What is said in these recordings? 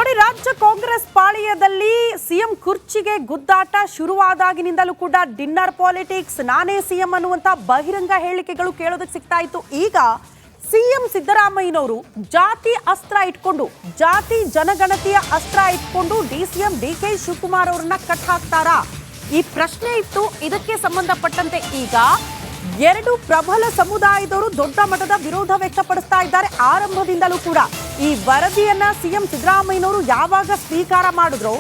ನೋಡಿ, ರಾಜ್ಯ ಕಾಂಗ್ರೆಸ್ ಪಾಳೆಯದಲ್ಲಿ ಸಿಎಂ ಕುರ್ಚಿಗೆ ಗುದ್ದಾಟ ಶುರುವಾದಾಗಿನಿಂದಲೂ ಕೂಡ ಡಿನ್ನರ್ ಪಾಲಿಟಿಕ್ಸ್, ನಾನೇ ಸಿಎಂ ಅನ್ನುವಂತ ಬಹಿರಂಗ ಹೇಳಿಕೆಗಳು ಕೇಳೋದಕ್ಕೆ ಸಿಗ್ತಾ ಇತ್ತು. ಈಗ ಸಿಎಂ ಸಿದ್ದರಾಮಯ್ಯನವರು ಜಾತಿ ಅಸ್ತ್ರ ಇಟ್ಕೊಂಡು, ಜಾತಿ ಜನಗಣತಿಯ ಅಸ್ತ್ರ ಇಟ್ಕೊಂಡು ಡಿಸಿಎಂ ಡಿಕೆ ಶಿವಕುಮಾರ್ ಅವರನ್ನ ಕಟ್ ಹಾಕ್ತಾರಾ? ಈ ಪ್ರಶ್ನೆ ಇತ್ತು. ಇದಕ್ಕೆ ಸಂಬಂಧಪಟ್ಟಂತೆ ಈಗ ಎರಡು ಪ್ರಬಲ ಸಮುದಾಯದವರು ದೊಡ್ಡ ಮಟ್ಟದ ವಿರೋಧ ವ್ಯಕ್ತಪಡಿಸ್ತಾ ಇದ್ದಾರೆ. ಆರಂಭದಿಂದಲೂ ಕೂಡ ಈ ವರದಿಯನ್ನ ಸಿಎಂ ಸಿದ್ದರಾಮಯ್ಯನವರು ಯಾವಾಗ ಸ್ವೀಕಾರ ಮಾಡಿದ್ರು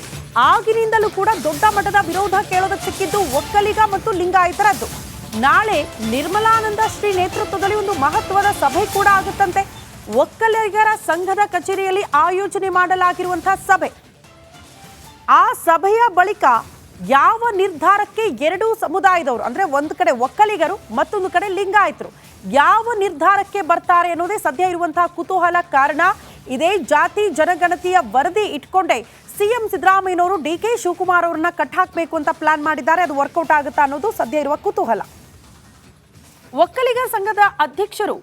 ಆಗಿನಿಂದಲೂ ಕೂಡ ದೊಡ್ಡ ಮಟ್ಟದ ವಿರೋಧ ಕೇಳೋದಕ್ಕೆ ಸಿಕ್ಕಿದ್ದು ಒಕ್ಕಲಿಗ ಮತ್ತು ಲಿಂಗಾಯತರದ್ದು. ನಾಳೆ ನಿರ್ಮಲಾನಂದ ಶ್ರೀ ನೇತೃತ್ವದಲ್ಲಿ ಒಂದು ಮಹತ್ವದ ಸಭೆ ಕೂಡ ಆಗುತ್ತಂತೆ. ಒಕ್ಕಲಿಗರ ಸಂಘದ ಕಚೇರಿಯಲ್ಲಿ ಆಯೋಜನೆ ಮಾಡಲಾಗಿರುವಂತಹ ಸಭೆ. ಆ ಸಭೆಯ ಬಳಿಕ ಯಾವ ನಿರ್ಧಾರಕ್ಕೆ ಎರಡೂ ಸಮುದಾಯದವರು, ಅಂದ್ರೆ ಒಂದು ಕಡೆ ಒಕ್ಕಲಿಗರು ಮತ್ತೊಂದು ಕಡೆ ಲಿಂಗಾಯತರು, ಯಾವ ನಿರ್ಧಾರಕ್ಕೆ ಬರ್ತಾರೆ ಅನ್ನೋದೇ ಸದ್ಯ ಇರುವಂತಹ ಕುತೂಹಲ. ಕಾರಣ ಇದೇ ಜಾತಿ ಜನಗಣತಿಯ ವರದಿ ಇಟ್ಕೊಂಡೆ ಸಿಎಂ ಸಿದ್ದರಾಮಯ್ಯನವರು ಡಿಕೆ ಶಿವಕುಮಾರ್ ಅವರನ್ನ ಕಟ್ ಹಾಕಬೇಕು ಅಂತ ಪ್ಲಾನ್ ಮಾಡಿದ್ದಾರೆ. ಅದು ವರ್ಕೌಟ್ ಆಗುತ್ತಾ ಅನ್ನೋದು ಸದ್ಯ ಇರುವ ಕುತೂಹಲ. ಒಕ್ಕಲಿಗ ಸಂಘದ ಅಧ್ಯಕ್ಷರು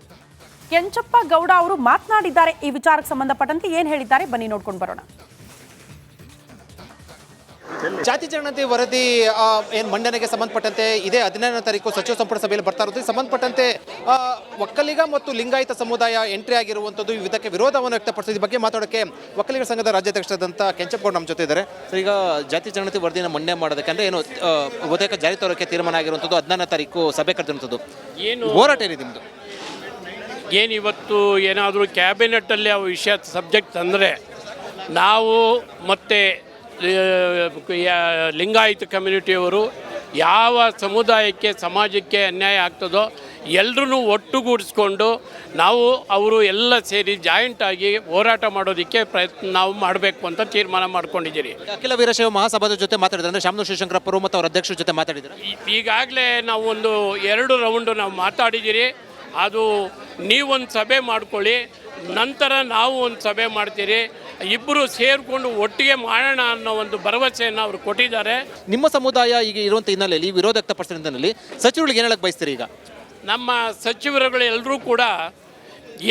ಕೆಂಚಪ್ಪ ಗೌಡ ಅವರು ಮಾತನಾಡಿದ್ದಾರೆ. ಈ ವಿಚಾರಕ್ಕೆ ಸಂಬಂಧಪಟ್ಟಂತೆ ಏನ್ ಹೇಳಿದ್ದಾರೆ ಬನ್ನಿ ನೋಡ್ಕೊಂಡು ಬರೋಣ. ಜಾತಿ ಜನಗಣತಿ ವರದಿ ಮಂಡನೆಗೆ ಸಂಬಂಧಪಟ್ಟಂತೆ ಇದೇ 17ನೇ ತಾರೀಕು ಸಚಿವ ಸಂಪುಟ ಸಭೆಯಲ್ಲಿ ಬರ್ತಾ ಇರೋದು. ಸಂಬಂಧಪಟ್ಟಂತೆ ಒಕ್ಕಲಿಗ ಮತ್ತು ಲಿಂಗಾಯತ ಸಮುದಾಯ ಎಂಟ್ರಿ ಆಗಿರುವಂಥದ್ದು, ಇದಕ್ಕೆ ವಿರೋಧವನ್ನು ವ್ಯಕ್ತಪಡಿಸಿದ ಈ ಬಗ್ಗೆ ಮಾತಾಡೋಕ್ಕೆ ಒಕ್ಕಲಿಗರ ಸಂಘದ ರಾಜ್ಯಾಧ್ಯಕ್ಷರಾದಂಥ ಕೆಂಚಪ್ಪಗೌಡ ನಮ್ಮ ಜೊತೆ ಇದ್ದಾರೆ. ಸರ್, ಈಗ ಜಾತಿ ಜನಗಣತಿ ವರದಿನ ಮಂಡನೆ ಮಾಡೋದಕ್ಕೆ ಅಂದರೆ ಏನು ಬಹುತೇಕ ಜಾರಿ ತರೋಕ್ಕೆ ತೀರ್ಮಾನ ಆಗಿರುವಂಥದ್ದು, 17ನೇ ತಾರೀಕು ಸಭೆ ಕರೆದಿರುವಂಥದ್ದು, ಏನು ಹೋರಾಟ ಏನಿದೆ ನಿಮ್ಮದು? ಏನು ಇವತ್ತು ಏನಾದರೂ ಕ್ಯಾಬಿನೆಟ್ಟಲ್ಲಿ ಆ ವಿಷಯ ಸಬ್ಜೆಕ್ಟ್ ತಂದರೆ ನಾವು ಮತ್ತು ಲಿಂಗಾಯತ ಕಮ್ಯುನಿಟಿಯವರು ಯಾವ ಸಮುದಾಯಕ್ಕೆ ಸಮಾಜಕ್ಕೆ ಅನ್ಯಾಯ ಆಗ್ತದೋ ಎಲ್ಲರೂ ಒಟ್ಟುಗೂಡಿಸ್ಕೊಂಡು ನಾವು ಅವರು ಎಲ್ಲ ಸೇರಿ ಜಾಯಿಂಟ್ ಆಗಿ ಹೋರಾಟ ಮಾಡೋದಕ್ಕೆ ಪ್ರಯತ್ನ ನಾವು ಮಾಡಬೇಕು ಅಂತ ತೀರ್ಮಾನ ಮಾಡ್ಕೊಂಡಿದ್ದೀರಿ. ಅಖಿಲ ವೀರಶೈವ ಮಹಾಸಭಾದ ಜೊತೆ ಮಾತಾಡಿದ್ರೆ ಅಂದರೆ ಶಾಮನೂರು ಶಿವಶಂಕರಪ್ಪರು ಮತ್ತು ಅವರ ಅಧ್ಯಕ್ಷರ ಜೊತೆ ಮಾತಾಡಿದ್ದಾರೆ. ಈಗಾಗಲೇ ನಾವು ಒಂದು 2 ರೌಂಡು ನಾವು ಮಾತಾಡಿದ್ದೀರಿ. ಅದು ನೀವೊಂದು ಸಭೆ ಮಾಡ್ಕೊಳ್ಳಿ, ನಂತರ ನಾವು ಒಂದು ಸಭೆ ಮಾಡ್ತೀರಿ, ಇಬ್ಬರು ಸೇರಿಕೊಂಡು ಒಟ್ಟಿಗೆ ಮಾಡೋಣ ಅನ್ನೋ ಒಂದು ಭರವಸೆಯನ್ನು ಅವರು ಕೊಟ್ಟಿದ್ದಾರೆ. ನಿಮ್ಮ ಸಮುದಾಯ ಈಗ ಇರುವಂಥ ಹಿನ್ನೆಲೆಯಲ್ಲಿ ಈ ವಿರೋಧ ವ್ಯಕ್ತಪಡಿಸಿದ ಹಿನ್ನೆಲೆಯಲ್ಲಿ ಸಚಿವರಿಗೆ ಏನು ಹೇಳಕ್ಕೆ ಬಯಸ್ತೀರಿ? ಈಗ ನಮ್ಮ ಸಚಿವರುಗಳು ಎಲ್ಲರೂ ಕೂಡ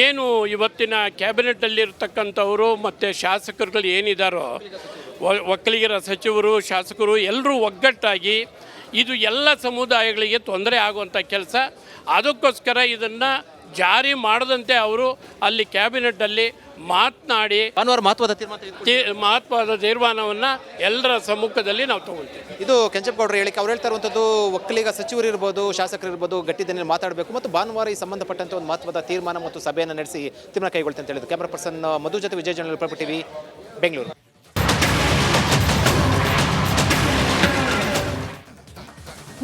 ಏನು ಇವತ್ತಿನ ಕ್ಯಾಬಿನೆಟ್ಟಲ್ಲಿರ್ತಕ್ಕಂಥವರು ಮತ್ತು ಶಾಸಕರುಗಳು ಏನಿದ್ದಾರೋ, ಒಕ್ಕಲಿಗರ ಸಚಿವರು ಶಾಸಕರು ಎಲ್ಲರೂ ಒಗ್ಗಟ್ಟಾಗಿ ಇದು ಎಲ್ಲ ಸಮುದಾಯಗಳಿಗೆ ತೊಂದರೆ ಆಗುವಂಥ ಕೆಲಸ, ಅದಕ್ಕೋಸ್ಕರ ಇದನ್ನು ಜಾರಿ ಮಾಡದಂತೆ ಅವರು ಅಲ್ಲಿ ಕ್ಯಾಬಿನೆಟ್ಟಲ್ಲಿ ಮಾತನಾಡಿ ಮಹತ್ವದ ತೀರ್ಮಾನವನ್ನು ಎಲ್ಲರ ಸಮ್ಮುಖದಲ್ಲಿ ನಾವು ತಗೊಳ್ತೀವಿ. ಇದು ಕೆಂಚಪ್ಪಗೌಡರು ಹೇಳಿಕೆ. ಅವ್ರು ಹೇಳ್ತಾ ಇರುವಂಥದ್ದು ಒಕ್ಕಲಿಗ ಸಚಿವರು ಇರ್ಬೋದು, ಶಾಸಕರು ಇರ್ಬೋದು, ಗಟ್ಟಿದಲ್ಲಿ ಮಾತಾಡಬೇಕು ಮತ್ತು ಭಾನುವಾರ ಈ ಸಂಬಂಧಪಟ್ಟಂತೆ ಒಂದು ಮಹತ್ವದ ತೀರ್ಮಾನ ಮತ್ತು ಸಭೆಯನ್ನು ನಡೆಸಿ ತೀರ್ಮಾನ ಕೈಗೊಳ್ತೀನಿ ಅಂತ ಹೇಳಿದ್ರು. ಕ್ಯಾಮರಾ ಪರ್ಸನ್ ಮಧು ಜೊತೆ ವಿಜಯ ಜನರಲ್ ಪೇಪರ್ ಟಿವಿ, ಬೆಂಗಳೂರು.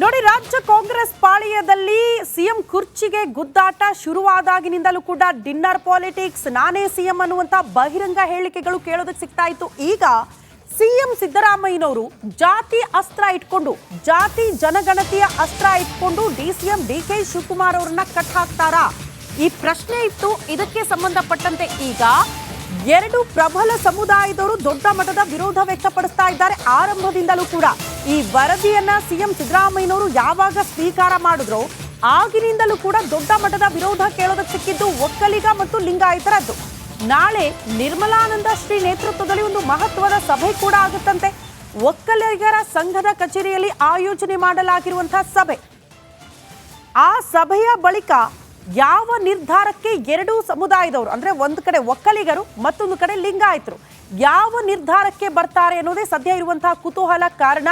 ನೋಡಿ, ರಾಜ್ಯ ಕಾಂಗ್ರೆಸ್ ಪಾಳೆಯದಲ್ಲಿ ಸಿಎಂ ಕುರ್ಚಿಗೆ ಗುದ್ದಾಟ ಶುರುವಾದಾಗಿನಿಂದಲೂ ಕೂಡ ಡಿನ್ನರ್ ಪಾಲಿಟಿಕ್ಸ್, ನಾನೇ ಸಿಎಂ ಅನ್ನುವಂತ ಬಹಿರಂಗ ಹೇಳಿಕೆಗಳು ಕೇಳೋದಕ್ಕೆ ಸಿಗ್ತಾ ಇತ್ತು. ಈಗ ಸಿಎಂ ಸಿದ್ದರಾಮಯ್ಯನವರು ಜಾತಿ ಅಸ್ತ್ರ ಇಟ್ಕೊಂಡು, ಜಾತಿ ಜನಗಣತಿಯ ಅಸ್ತ್ರ ಇಟ್ಕೊಂಡು ಡಿಸಿಎಂ ಡಿಕೆ ಶಿವಕುಮಾರ್ ಅವರನ್ನ ಕಟ್ ಹಾಕ್ತಾರಾ? ಈ ಪ್ರಶ್ನೆ ಇತ್ತು. ಇದಕ್ಕೆ ಸಂಬಂಧಪಟ್ಟಂತೆ ಈಗ ಎರಡು ಪ್ರಬಲ ಸಮುದಾಯದವರು ದೊಡ್ಡ ಮಟ್ಟದ ವಿರೋಧ ವ್ಯಕ್ತಪಡಿಸ್ತಾ ಇದ್ದಾರೆ. ಆರಂಭದಿಂದಲೂ ಕೂಡ ಈ ವರದಿಯನ್ನ ಸಿಎಂ ಸಿದ್ದರಾಮಯ್ಯನವರು ಯಾವಾಗ ಸ್ವೀಕಾರ ಮಾಡಿದ್ರು ಆಗಿನಿಂದಲೂ ಕೂಡ ದೊಡ್ಡ ಮಟ್ಟದ ವಿರೋಧ ಕೇಳೋದಕ್ಕೆ ಸಿಕ್ಕಿದ್ದು ಒಕ್ಕಲಿಗ ಮತ್ತು ಲಿಂಗಾಯತರದ್ದು. ನಾಳೆ ನಿರ್ಮಲಾನಂದ ಶ್ರೀ ನೇತೃತ್ವದಲ್ಲಿ ಒಂದು ಮಹತ್ವದ ಸಭೆ ಕೂಡ ಆಗುತ್ತಂತೆ. ಒಕ್ಕಲಿಗರ ಸಂಘದ ಕಚೇರಿಯಲ್ಲಿ ಆಯೋಜನೆ ಮಾಡಲಾಗಿರುವಂತಹ ಸಭೆ. ಆ ಸಭೆಯ ಬಳಿಕ ಯಾವ ನಿರ್ಧಾರಕ್ಕೆ ಎರಡೂ ಸಮುದಾಯದವರು, ಅಂದ್ರೆ ಒಂದು ಕಡೆ ಒಕ್ಕಲಿಗರು ಮತ್ತೊಂದು ಕಡೆ ಲಿಂಗಾಯತರು, ಯಾವ ನಿರ್ಧಾರಕ್ಕೆ ಬರ್ತಾರೆ ಅನ್ನೋದೇ ಸದ್ಯ ಇರುವಂತಹ ಕುತೂಹಲ. ಕಾರಣ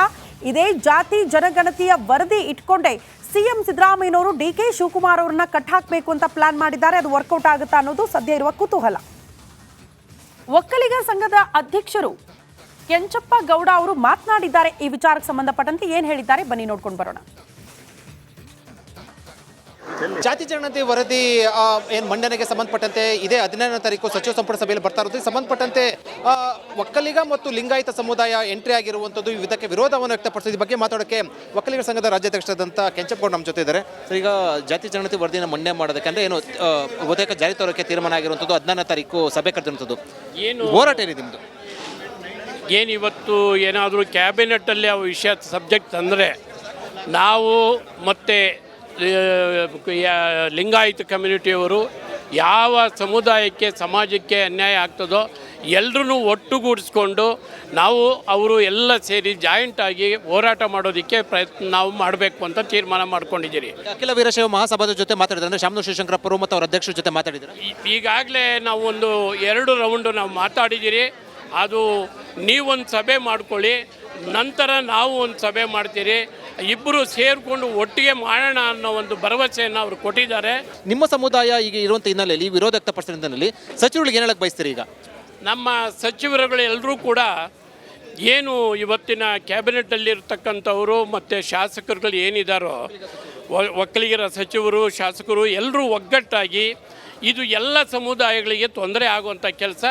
ಇದೇ ಜಾತಿ ಜನಗಣತಿಯ ವರದಿ ಇಟ್ಕೊಂಡೆ ಸಿಎಂ ಸಿದ್ದರಾಮಯ್ಯನವರು ಡಿಕೆ ಶಿವಕುಮಾರ್ ಅವರನ್ನ ಕಟ್ ಹಾಕಬೇಕು ಅಂತ ಪ್ಲಾನ್ ಮಾಡಿದ್ದಾರೆ. ಅದು ವರ್ಕೌಟ್ ಆಗುತ್ತಾ ಅನ್ನೋದು ಸದ್ಯ ಇರುವ ಕುತೂಹಲ. ಒಕ್ಕಲಿಗ ಸಂಘದ ಅಧ್ಯಕ್ಷರು ಕೆಂಚಪ್ಪ ಗೌಡ ಅವರು ಮಾತನಾಡಿದ್ದಾರೆ. ಈ ವಿಚಾರಕ್ಕೆ ಸಂಬಂಧಪಟ್ಟಂತೆ ಏನ್ ಹೇಳಿದ್ದಾರೆ ಬನ್ನಿ ನೋಡ್ಕೊಂಡು ಬರೋಣ. ಜಾತಿ ಜನಗಣತಿ ವರದಿ ಮಂಡನೆಗೆ ಸಂಬಂಧಪಟ್ಟಂತೆ ಇದೇ 17ನೇ ತಾರೀಕು ಸಚಿವ ಸಂಪುಟ ಸಭೆಯಲ್ಲಿ ಬರ್ತಾ ಇರೋದು. ಸಂಬಂಧಪಟ್ಟಂತೆ ಒಕ್ಕಲಿಗ ಮತ್ತು ಲಿಂಗಾಯತ ಸಮುದಾಯ ಎಂಟ್ರಿ ಆಗಿರುವಂಥದ್ದು, ಇದಕ್ಕೆ ವಿರೋಧವನ್ನು ವ್ಯಕ್ತಪಡಿಸಿದ ಈ ಬಗ್ಗೆ ಮಾತಾಡೋಕ್ಕೆ ಒಕ್ಕಲಿಗರ ಸಂಘದ ರಾಜ್ಯಾಧ್ಯಕ್ಷರಾದಂಥ ಕೆಂಚಪ್ಪಗೌಡ ನಮ್ಮ ಜೊತೆ ಇದ್ದಾರೆ. ಸರ್, ಈಗ ಜಾತಿ ಜನಗಣತಿ ವರದಿನ ಮಂಡನೆ ಮಾಡೋದಕ್ಕೆ ಅಂದರೆ ಏನು ಬಹುತೇಕ ಜಾರಿ ತರೋಕ್ಕೆ ತೀರ್ಮಾನ ಆಗಿರುವಂಥದ್ದು, 17ನೇ ತಾರೀಕು ಸಭೆ ಕರೆದಿರುವಂಥದ್ದು, ಏನು ಹೋರಾಟ ಏನಿದೆ ನಿಮ್ಮದು? ಏನು ಇವತ್ತು ಏನಾದರೂ ಕ್ಯಾಬಿನೆಟ್ಟಲ್ಲಿ ಆ ವಿಷಯ ಸಬ್ಜೆಕ್ಟ್ ತಂದರೆ ನಾವು ಮತ್ತು ಲಿಂಗಾಯತ ಕಮ್ಯುನಿಟಿಯವರು ಯಾವ ಸಮುದಾಯಕ್ಕೆ ಸಮಾಜಕ್ಕೆ ಅನ್ಯಾಯ ಆಗ್ತದೋ ಎಲ್ಲರೂ ಒಟ್ಟುಗೂಡಿಸ್ಕೊಂಡು ನಾವು ಅವರು ಎಲ್ಲ ಸೇರಿ ಜಾಯಿಂಟಾಗಿ ಹೋರಾಟ ಮಾಡೋದಕ್ಕೆ ನಾವು ಮಾಡಬೇಕು ಅಂತ ತೀರ್ಮಾನ ಮಾಡ್ಕೊಂಡಿದ್ದೀರಿ. ಅಖಿಲ ವೀರಶೈವ ಮಹಾಸಭಾದ ಜೊತೆ ಮಾತಾಡಿದ್ರೆ ಅಂದರೆ ಶಾಮನೂರು ಶಿವಶಂಕರಪ್ಪರು ಮತ್ತು ಅವರ ಅಧ್ಯಕ್ಷರ ಜೊತೆ ಮಾತಾಡಿದ್ದಾರೆ. ಈಗಾಗಲೇ ನಾವು ಒಂದು 2 ರೌಂಡು ನಾವು ಮಾತಾಡಿದ್ದೀರಿ. ಅದು ನೀವೊಂದು ಸಭೆ ಮಾಡ್ಕೊಳ್ಳಿ, ನಂತರ ನಾವು ಒಂದು ಸಭೆ ಮಾಡ್ತೀರಿ, ಇಬ್ಬರು ಸೇರಿಕೊಂಡು ಒಟ್ಟಿಗೆ ಮಾಡೋಣ ಅನ್ನೋ ಒಂದು ಭರವಸೆಯನ್ನು ಅವರು ಕೊಟ್ಟಿದ್ದಾರೆ. ನಿಮ್ಮ ಸಮುದಾಯ ಈಗ ಇರುವಂಥ ಹಿನ್ನೆಲೆಯಲ್ಲಿ ವಿರೋಧ ವ್ಯಕ್ತಪಡಿಸಿದ ಹಿನ್ನೆಲೆಯಲ್ಲಿ ಸಚಿವರಿಗೆ ಏನು ಹೇಳಕ್ಕೆ ಬಯಸ್ತೀರಿ? ಈಗ ನಮ್ಮ ಸಚಿವರುಗಳು ಎಲ್ಲರೂ ಕೂಡ ಏನು ಇವತ್ತಿನ ಕ್ಯಾಬಿನೆಟಲ್ಲಿರ್ತಕ್ಕಂಥವರು ಮತ್ತು ಶಾಸಕರುಗಳು ಏನಿದ್ದಾರೋ, ಒಕ್ಕಲಿಗರ ಸಚಿವರು, ಶಾಸಕರು ಎಲ್ಲರೂ ಒಗ್ಗಟ್ಟಾಗಿ ಇದು ಎಲ್ಲ ಸಮುದಾಯಗಳಿಗೆ ತೊಂದರೆ ಆಗುವಂಥ ಕೆಲಸ,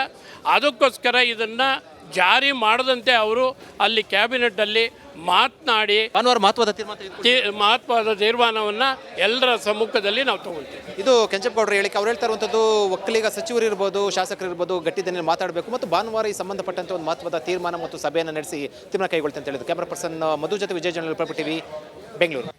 ಅದಕ್ಕೋಸ್ಕರ ಇದನ್ನು ಜಾರಿ ಮಾಡದಂತೆ ಅವರು ಅಲ್ಲಿ ಕ್ಯಾಬಿನೆಟ್ಟಲ್ಲಿ ಮಾತನಾಡಿ ಮಹತ್ವದ ತೀರ್ಮಾನವನ್ನು ಎಲ್ಲರ ಸಮ್ಮುಖದಲ್ಲಿ ನಾವು ತಗೊಳ್ತೀವಿ. ಇದು ಕೆಂಚಪ್ಪಗೌಡರು ಹೇಳಿಕೆ. ಅವ್ರು ಹೇಳ್ತಾ ಇರುವಂಥದ್ದು ಒಕ್ಕಲಿಗ ಸಚಿವರು ಇರ್ಬೋದು, ಶಾಸಕರು ಇರ್ಬೋದು, ಗಟ್ಟಿದಲ್ಲಿ ಮಾತಾಡಬೇಕು ಮತ್ತು ಭಾನುವಾರ ಈ ಸಂಬಂಧಪಟ್ಟಂತೆ ಒಂದು ಮಹತ್ವದ ತೀರ್ಮಾನ ಮತ್ತು ಸಭೆಯನ್ನು ನಡೆಸಿ ತೀರ್ಮಾನ ಕೈಗೊಳ್ಳುತ್ತೆ ಅಂತ ಹೇಳಿದ್ರು. ಕ್ಯಾಮರಾ ಪರ್ಸನ್ ಮಧು ಜೊತೆ Vijay general paper TV, Bengaluru.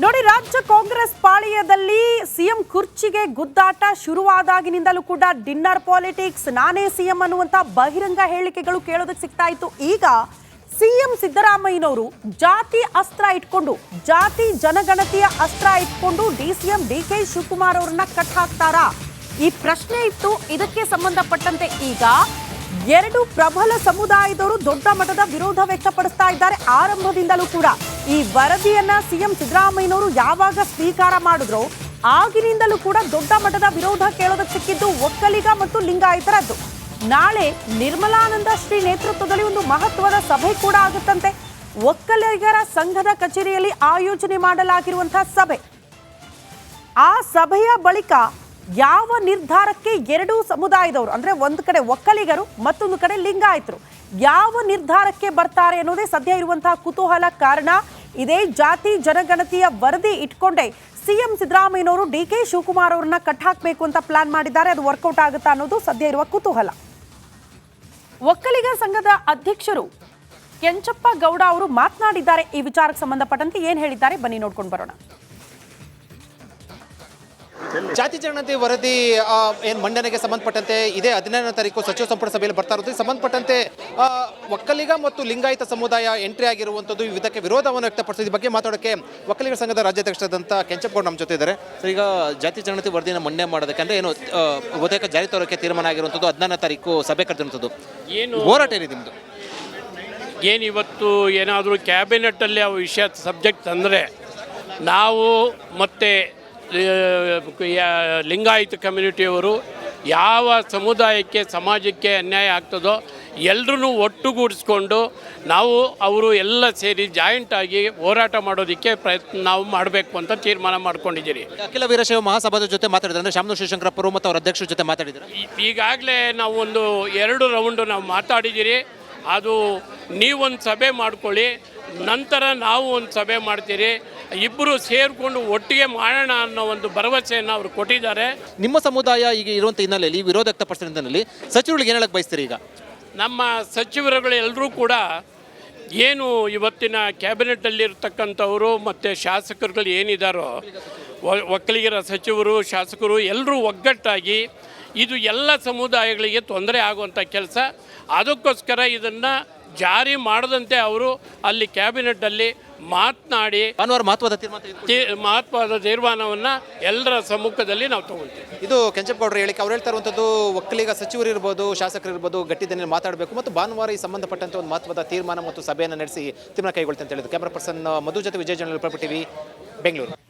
ನೋಡಿ, ರಾಜ್ಯ ಕಾಂಗ್ರೆಸ್ ಪಾಳೆಯದಲ್ಲಿ ಸಿಎಂ ಕುರ್ಚಿಗೆ ಗುದ್ದಾಟ ಶುರುವಾದಾಗಿನಿಂದಲೂ ಕೂಡ ಡಿನ್ನರ್ ಪಾಲಿಟಿಕ್ಸ್, ನಾನೇ ಸಿಎಂ ಅನ್ನುವಂತ ಬಹಿರಂಗ ಹೇಳಿಕೆಗಳು ಕೇಳೋದಕ್ಕೆ ಸಿಗ್ತಾ ಇತ್ತು. ಈಗ ಸಿಎಂ ಸಿದ್ದರಾಮಯ್ಯನವರು ಜಾತಿ ಅಸ್ತ್ರ ಇಟ್ಕೊಂಡು, ಜಾತಿ ಜನಗಣತಿಯ ಅಸ್ತ್ರ ಇಟ್ಕೊಂಡು ಡಿಸಿಎಂ ಡಿಕೆ ಶಿವಕುಮಾರ್ ಅವರನ್ನ ಕಟ್ ಹಾಕ್ತಾರಾ? ಈ ಪ್ರಶ್ನೆ ಇತ್ತು. ಇದಕ್ಕೆ ಸಂಬಂಧಪಟ್ಟಂತೆ ಈಗ 2 ಪ್ರಬಲ ಸಮುದಾಯದವರು ದೊಡ್ಡ ಮಟ್ಟದ ವಿರೋಧ ವ್ಯಕ್ತಪಡಿಸ್ತಾ ಇದ್ದಾರೆ. ಆರಂಭದಿಂದಲೂ ಕೂಡ ಈ ವರದಿಯನ್ನ ಸಿಎಂ ಸಿದ್ದರಾಮಯ್ಯನವರು ಯಾವಾಗ ಸ್ವೀಕಾರ ಮಾಡಿದ್ರೋ ಆಗಿನಿಂದಲೂ ಕೂಡ ದೊಡ್ಡ ಮಟ್ಟದ ವಿರೋಧ ಕೇಳೋದಕ್ಕೆ ಸಿಕ್ಕಿದ್ದು ಒಕ್ಕಲಿಗ ಮತ್ತು ಲಿಂಗಾಯತರದ್ದು. ನಾಳೆ ನಿರ್ಮಲಾನಂದ ಶ್ರೀ ನೇತೃತ್ವದಲ್ಲಿ ಒಂದು ಮಹತ್ವದ ಸಭೆ ಕೂಡ ಆಗುತ್ತಂತೆ. ಒಕ್ಕಲಿಗರ ಸಂಘದ ಕಚೇರಿಯಲ್ಲಿ ಆಯೋಜನೆ ಮಾಡಲಾಗಿರುವಂತಹ ಸಭೆ. ಆ ಸಭೆಯ ಬಳಿಕ ಯಾವ ನಿರ್ಧಾರಕ್ಕೆ 2 ಸಮುದಾಯದವರು, ಅಂದ್ರೆ ಒಂದು ಕಡೆ ಒಕ್ಕಲಿಗರು ಮತ್ತೊಂದು ಕಡೆ ಲಿಂಗಾಯತರು, ಯಾವ ನಿರ್ಧಾರಕ್ಕೆ ಬರ್ತಾರೆ ಅನ್ನೋದೇ ಸದ್ಯ ಇರುವಂತಹ ಕುತೂಹಲ. ಕಾರಣ ಇದೇ ಜಾತಿ ಜನಗಣತಿಯ ವರದಿ ಇಟ್ಕೊಂಡೆ ಸಿಎಂ ಸಿದ್ದರಾಮಯ್ಯನವರು ಡಿಕೆ ಶಿವಕುಮಾರ್ ಅವರನ್ನ ಕಟ್ ಹಾಕಬೇಕು ಅಂತ ಪ್ಲಾನ್ ಮಾಡಿದ್ದಾರೆ. ಅದು ವರ್ಕೌಟ್ ಆಗುತ್ತಾ ಅನ್ನೋದು ಸದ್ಯ ಇರುವ ಕುತೂಹಲ. ಒಕ್ಕಲಿಗ ಸಂಘದ ಅಧ್ಯಕ್ಷರು ಕೆಂಚಪ್ಪ ಗೌಡ ಅವರು ಮಾತನಾಡಿದ್ದಾರೆ. ಈ ವಿಚಾರಕ್ಕೆ ಸಂಬಂಧಪಟ್ಟಂತೆ ಏನ್ ಹೇಳಿದ್ದಾರೆ ಬನ್ನಿ ನೋಡ್ಕೊಂಡು ಬರೋಣ. ಜಾತಿ ಜನಗಣತಿ ವರದಿ ಏನು ಮಂಡನೆಗೆ ಸಂಬಂಧಪಟ್ಟಂತೆ ಇದೇ 15ನೇ ತಾರೀಕು ಸಚಿವ ಸಂಪುಟ ಸಭೆಯಲ್ಲಿ ಬರ್ತಾ ಇರೋದು. ಸಂಬಂಧಪಟ್ಟಂತೆ ಒಕ್ಕಲಿಗ ಮತ್ತು ಲಿಂಗಾಯತ ಸಮುದಾಯ ಎಂಟ್ರಿ ಆಗಿರುವಂಥದ್ದು, ಇದಕ್ಕೆ ವಿರೋಧವನ್ನು ವ್ಯಕ್ತಪಡಿಸಿದ ಈ ಬಗ್ಗೆ ಮಾತಾಡೋಕ್ಕೆ ಒಕ್ಕಲಿಗರ ಸಂಘದ ರಾಜ್ಯಾಧ್ಯಕ್ಷರಾದಂಥ ಕೆಂಚಪ್ಪಗೌಡ ನಮ್ಮ ಜೊತೆ ಇದ್ದಾರೆ. ಸೊ ಈಗ ಜಾತಿ ಜನಗಣತಿ ವರದಿನ ಮಂಡನೆ ಮಾಡೋದಕ್ಕೆ ಅಂದರೆ ಏನು ಬಹುತೇಕ ಜಾರಿ ತರೋಕ್ಕೆ ತೀರ್ಮಾನ ಆಗಿರುವಂಥದ್ದು, 15ನೇ ತಾರೀಕು ಸಭೆ ಕರೆದಿರುವಂಥದ್ದು, ಏನು ಹೋರಾಟ ಏನಿದೆ ನಿಮ್ಮದು? ಏನು ಇವತ್ತು ಏನಾದರೂ ಕ್ಯಾಬಿನೆಟ್ಟಲ್ಲಿ ಆ ವಿಷಯ ಸಬ್ಜೆಕ್ಟ್ ತಂದರೆ ನಾವು ಮತ್ತು ಲಿಂಗಾಯತ ಕಮ್ಯುನಿಟಿಯವರು ಯಾವ ಸಮುದಾಯಕ್ಕೆ ಸಮಾಜಕ್ಕೆ ಅನ್ಯಾಯ ಆಗ್ತದೋ ಎಲ್ಲರೂ ಒಟ್ಟುಗೂಡಿಸ್ಕೊಂಡು ನಾವು ಅವರು ಎಲ್ಲ ಸೇರಿ ಜಾಯಿಂಟಾಗಿ ಹೋರಾಟ ಮಾಡೋದಕ್ಕೆ ನಾವು ಮಾಡಬೇಕು ಅಂತ ತೀರ್ಮಾನ ಮಾಡ್ಕೊಂಡಿದ್ದೀರಿ. ಅಖಿಲ ವೀರಶೈವ ಮಹಾಸಭಾದ ಜೊತೆ ಮಾತಾಡಿದ್ರೆ ಅಂದರೆ ಶಾಮನೂರು ಶಿವಶಂಕರಪ್ಪರು ಮತ್ತು ಅವರ ಅಧ್ಯಕ್ಷರ ಜೊತೆ ಮಾತಾಡಿದ್ದಾರೆ. ಈಗಾಗಲೇ ನಾವು ಒಂದು 2 ರೌಂಡು ನಾವು ಮಾತಾಡಿದ್ದೀರಿ. ಅದು ನೀವೊಂದು ಸಭೆ ಮಾಡ್ಕೊಳ್ಳಿ, ನಂತರ ನಾವು ಒಂದು ಸಭೆ ಮಾಡ್ತೀರಿ, ಇಬ್ಬರು ಸೇರಿಕೊಂಡು ಒಟ್ಟಿಗೆ ಮಾಡೋಣ ಅನ್ನೋ ಒಂದು ಭರವಸೆಯನ್ನು ಅವರು ಕೊಟ್ಟಿದ್ದಾರೆ. ನಿಮ್ಮ ಸಮುದಾಯ ಈಗ ಇರುವಂಥ ಹಿನ್ನೆಲೆಯಲ್ಲಿ ವಿರೋಧ ವ್ಯಕ್ತಪಡಿಸಿದ ಹಿನ್ನೆಲೆಯಲ್ಲಿ ಸಚಿವರಿಗೆ ಏನು ಹೇಳಕ್ಕೆ ಬಯಸ್ತೀರಿ? ಈಗ ನಮ್ಮ ಸಚಿವರುಗಳು ಎಲ್ಲರೂ ಕೂಡ ಏನು ಇವತ್ತಿನ ಕ್ಯಾಬಿನೆಟಲ್ಲಿರ್ತಕ್ಕಂಥವರು ಮತ್ತು ಶಾಸಕರುಗಳು ಏನಿದ್ದಾರೋ, ಒಕ್ಕಲಿಗರ ಸಚಿವರು, ಶಾಸಕರು ಎಲ್ಲರೂ ಒಗ್ಗಟ್ಟಾಗಿ ಇದು ಎಲ್ಲ ಸಮುದಾಯಗಳಿಗೆ ತೊಂದರೆ ಆಗುವಂಥ ಕೆಲಸ, ಅದಕ್ಕೋಸ್ಕರ ಇದನ್ನು ಜಾರಿ ಮಾಡದಂತೆ ಅವರು ಅಲ್ಲಿ ಕ್ಯಾಬಿನೆಟ್ಟಲ್ಲಿ ಮಾತನಾಡಿ ಮಹತ್ವದ ತೀರ್ಮಾನವನ್ನು ಎಲ್ಲರ ಸಮ್ಮುಖದಲ್ಲಿ ನಾವು ತಗೊಳ್ತೀವಿ. ಇದು ಕೆಂಚಪ್ಪಗೌಡರು ಹೇಳಿಕೆ. ಅವ್ರು ಹೇಳ್ತಾ ಇರುವಂಥದ್ದು ಒಕ್ಕಲಿಗ ಸಚಿವರು ಇರ್ಬೋದು, ಶಾಸಕರು ಇರ್ಬೋದು, ಗಟ್ಟಿದಲ್ಲಿ ಮಾತಾಡಬೇಕು ಮತ್ತು ಭಾನುವಾರ ಈ ಸಂಬಂಧಪಟ್ಟಂತೆ ಒಂದು ಮಹತ್ವದ ತೀರ್ಮಾನ ಮತ್ತು ಸಭೆಯನ್ನು ನಡೆಸಿ ತೀರ್ಮಾನ ಕೈಗೊಳ್ಳುತ್ತೆ ಅಂತ ಹೇಳಿದ್ರು. ಕ್ಯಾಮರಾ ಪರ್ಸನ್ ಮಧು ಜೊತೆ Vijay general paper TV, Bengaluru.